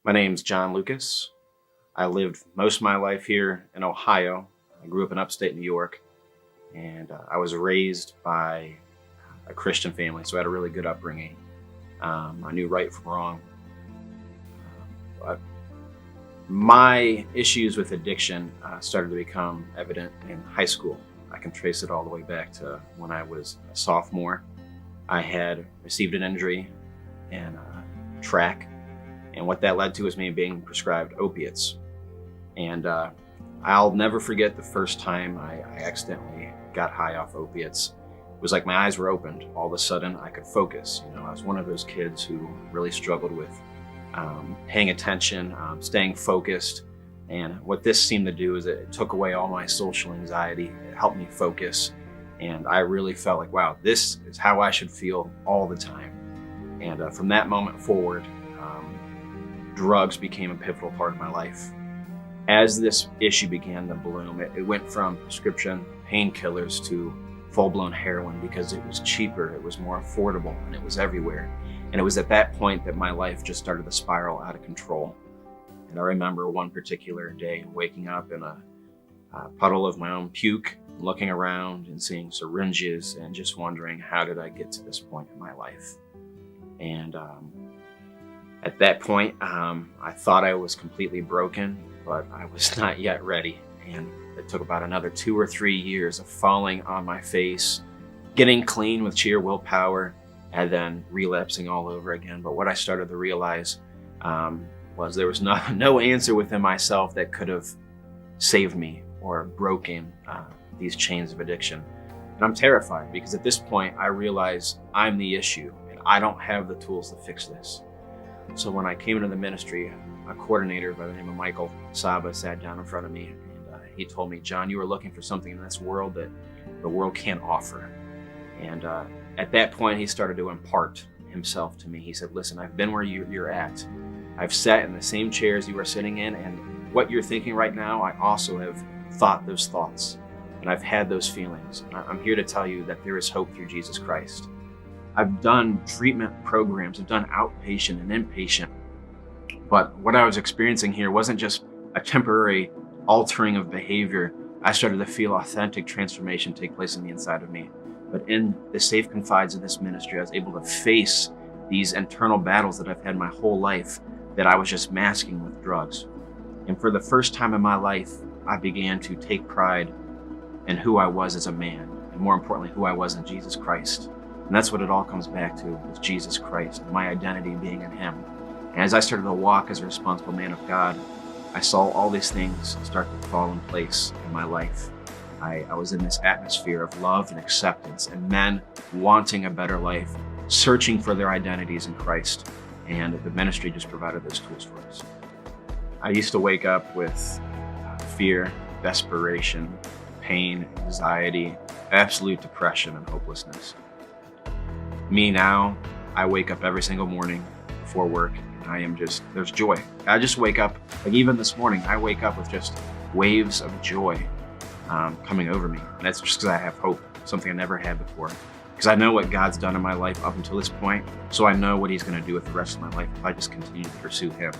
My name's John Lucas. I lived most of my life here in Ohio. I grew up in upstate New York, and I was raised by a Christian family, so I had a really good upbringing. I knew right from wrong. But my issues with addiction started to become evident in high school. I can trace it all the way back to when I was a sophomore. I had received an injury in track, and what that led to was me being prescribed opiates. And I'll never forget the first time I accidentally got high off opiates. It was like my eyes were opened. All of a sudden, I could focus. I was one of those kids who really struggled with paying attention, staying focused. And what this seemed to do is it took away all my social anxiety. It helped me focus. And I really felt like, wow, this is how I should feel all the time. And from that moment forward, drugs became a pivotal part of my life. As this issue began to bloom, it went from prescription painkillers to full-blown heroin because it was cheaper, it was more affordable, and it was everywhere. And it was at that point that my life just started to spiral out of control. And I remember one particular day waking up in a puddle of my own puke, looking around and seeing syringes and just wondering, how did I get to this point in my life? And at that point, I thought I was completely broken, but I was not yet ready. And it took about another 2 or 3 years of falling on my face, getting clean with sheer willpower, and then relapsing all over again. But what I started to realize was there was no answer within myself that could have saved me or broken these chains of addiction. And I'm terrified because at this point, I realize I'm the issue and I don't have the tools to fix this. So when I came into the ministry, a coordinator by the name of Michael Saba sat down in front of me, and he told me, John, you are looking for something in this world that the world can't offer. And at that point, he started to impart himself to me. He said, listen, I've been where you're at. I've sat in the same chairs you are sitting in, and what you're thinking right now, I also have thought those thoughts, and I've had those feelings. I'm here to tell you that there is hope through Jesus Christ. I've done treatment programs, I've done outpatient and inpatient, but what I was experiencing here wasn't just a temporary altering of behavior. I started to feel authentic transformation take place on the inside of me. But in the safe confines of this ministry, I was able to face these internal battles that I've had my whole life that I was just masking with drugs. And for the first time in my life, I began to take pride in who I was as a man, and more importantly, who I was in Jesus Christ. And that's what it all comes back to, is Jesus Christ, and my identity being in Him. And as I started to walk as a responsible man of God, I saw all these things start to fall in place in my life. I was in this atmosphere of love and acceptance, and men wanting a better life, searching for their identities in Christ. And the ministry just provided those tools for us. I used to wake up with fear, desperation, pain, anxiety, absolute depression, and hopelessness. Me now, I wake up every single morning before work, and there's joy. I just wake up, like even this morning, I wake up with just waves of joy coming over me. And that's just because I have hope, something I never had before. Because I know what God's done in my life up until this point, so I know what He's going to do with the rest of my life if I just continue to pursue Him.